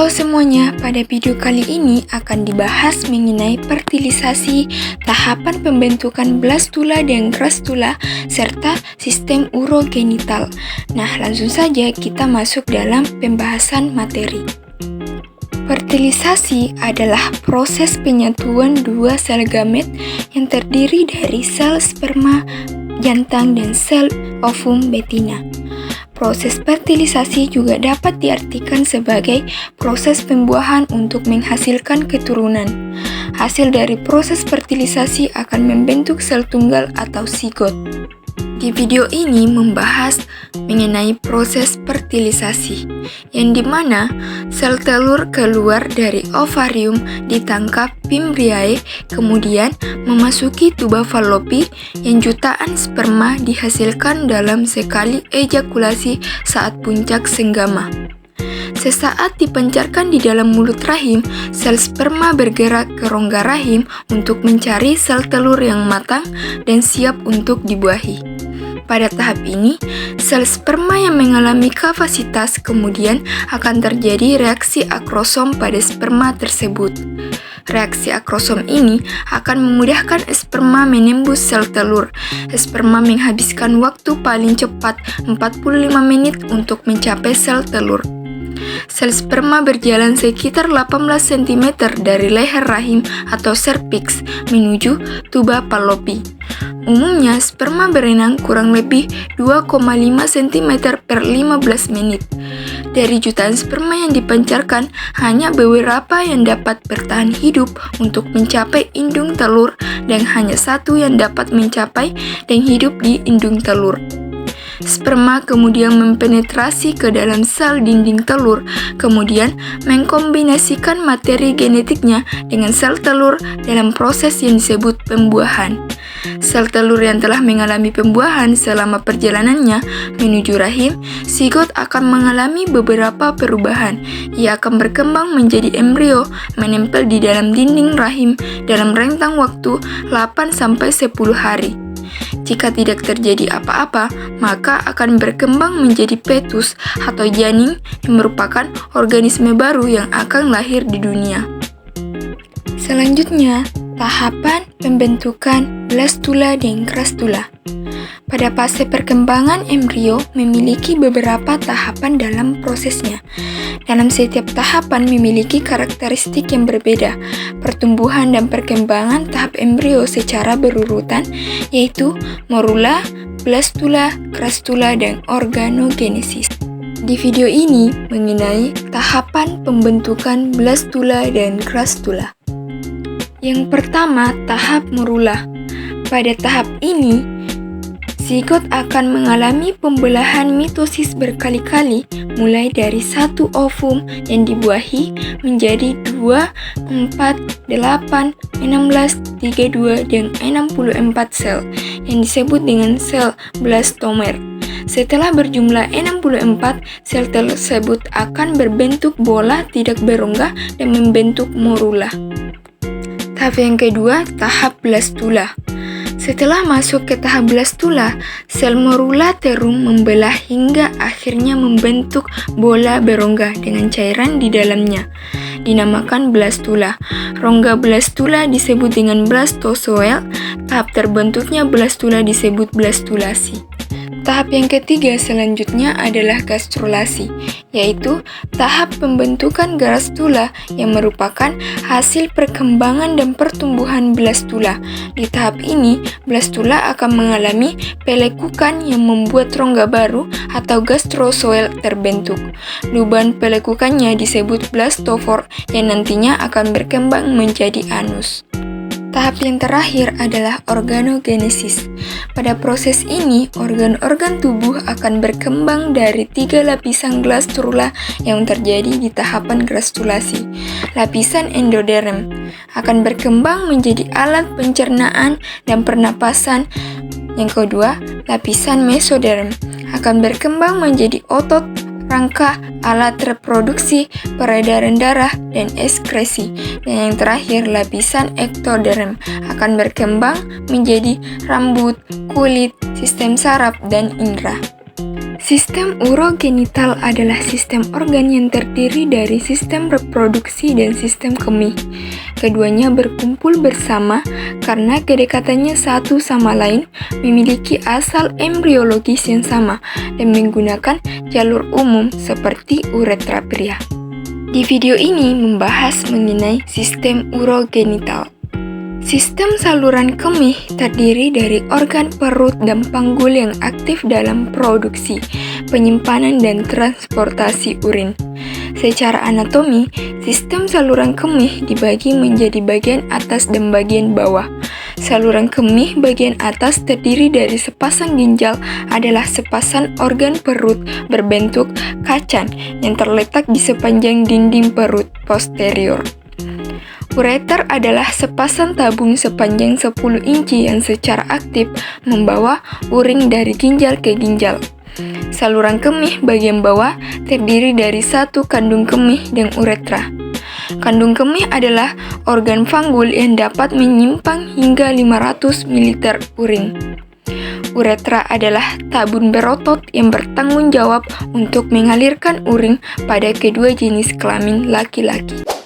Halo semuanya, pada video kali ini akan dibahas mengenai fertilisasi, tahapan pembentukan blastula dan gastrula, serta sistem urogenital. Nah, langsung saja kita masuk dalam pembahasan materi. Fertilisasi adalah proses penyatuan dua sel gamet yang terdiri dari sel sperma jantan dan sel ovum betina. Proses fertilisasi juga dapat diartikan sebagai proses pembuahan untuk menghasilkan keturunan. Hasil dari proses fertilisasi akan membentuk sel tunggal atau zigot. Di video ini membahas mengenai proses fertilisasi, yang dimana sel telur keluar dari ovarium ditangkap fimbriae, kemudian memasuki tuba fallopi yang jutaan sperma dihasilkan dalam sekali ejakulasi saat puncak senggama. Sesaat dipancarkan di dalam mulut rahim, sel sperma bergerak ke rongga rahim untuk mencari sel telur yang matang dan siap untuk dibuahi. Pada tahap ini, sel sperma yang mengalami kavasitas kemudian akan terjadi reaksi akrosom pada sperma tersebut. Reaksi akrosom ini akan memudahkan sperma menembus sel telur. Sperma menghabiskan waktu paling cepat 45 menit untuk mencapai sel telur. Sel sperma berjalan sekitar 18 cm dari leher rahim atau cervix menuju tuba fallopi. Umumnya, sperma berenang kurang lebih 2,5 cm per 15 menit. Dari jutaan sperma yang dipancarkan, hanya beberapa yang dapat bertahan hidup untuk mencapai indung telur dan hanya satu yang dapat mencapai dan hidup di indung telur. Sperma kemudian mempenetrasi ke dalam sel dinding telur, kemudian mengkombinasikan materi genetiknya dengan sel telur dalam proses yang disebut pembuahan. Sel telur yang telah mengalami pembuahan selama perjalanannya menuju rahim, zigot akan mengalami beberapa perubahan. Ia akan berkembang menjadi embrio, menempel di dalam dinding rahim dalam rentang waktu 8-10 hari. Jika tidak terjadi apa-apa, maka akan berkembang menjadi fetus atau janin yang merupakan organisme baru yang akan lahir di dunia. Selanjutnya, tahapan pembentukan blastula dan gastrula. Pada fase perkembangan embrio memiliki beberapa tahapan dalam prosesnya. Dalam setiap tahapan memiliki karakteristik yang berbeda. Pertumbuhan dan perkembangan tahap embrio secara berurutan yaitu morula, blastula, gastrula, dan organogenesis. Di video ini mengenai tahapan pembentukan blastula dan gastrula. Yang pertama, tahap morula. Pada tahap ini, zigot akan mengalami pembelahan mitosis berkali-kali, mulai dari satu ovum yang dibuahi menjadi 2, 4, 8, 16, 32, dan 64 sel, yang disebut dengan sel blastomer. Setelah berjumlah 64, sel tersebut akan berbentuk bola tidak berongga dan membentuk morula. Tahap yang kedua, tahap blastula. Setelah masuk ke tahap blastula, sel morula terum membelah hingga akhirnya membentuk bola berongga dengan cairan di dalamnya. Dinamakan blastula. Rongga blastula disebut dengan blastozoel. Tahap terbentuknya blastula disebut blastulasi. Tahap yang ketiga selanjutnya adalah gastrulasi, yaitu tahap pembentukan gastrula yang merupakan hasil perkembangan dan pertumbuhan blastula. Di tahap ini, blastula akan mengalami pelekukan yang membuat rongga baru atau gastrozoel terbentuk. Lubang pelekukannya disebut blastofor yang nantinya akan berkembang menjadi anus. Tahap yang terakhir adalah organogenesis. Pada proses ini, organ-organ tubuh akan berkembang dari 3 lapisan gastrula yang terjadi di tahapan gastrulasi. Lapisan endoderm akan berkembang menjadi alat pencernaan dan pernapasan. Yang kedua, lapisan mesoderm akan berkembang menjadi otot, rangka, alat reproduksi, peredaran darah, dan ekskresi. Dan yang terakhir, lapisan ektoderm akan berkembang menjadi rambut, kulit, sistem saraf, dan indera. Sistem urogenital adalah sistem organ yang terdiri dari sistem reproduksi dan sistem kemih. Keduanya berkumpul bersama karena kedekatannya satu sama lain, memiliki asal embriologis yang sama, dan menggunakan jalur umum seperti uretra pria. Di video ini membahas mengenai sistem urogenital. Sistem saluran kemih terdiri dari organ perut dan panggul yang aktif dalam produksi, penyimpanan, dan transportasi urin. Secara anatomi, sistem saluran kemih dibagi menjadi bagian atas dan bagian bawah. Saluran kemih bagian atas terdiri dari sepasang ginjal adalah sepasang organ perut berbentuk kacan yang terletak di sepanjang dinding perut posterior. Ureter adalah sepasang tabung sepanjang 10 inci yang secara aktif membawa urin dari ginjal ke ginjal. Saluran kemih bagian bawah terdiri dari satu kandung kemih dan uretra. Kandung kemih adalah organ panggul yang dapat menyimpan hingga 500 ml urin. Uretra adalah tabung berotot yang bertanggung jawab untuk mengalirkan urin pada kedua jenis kelamin laki-laki.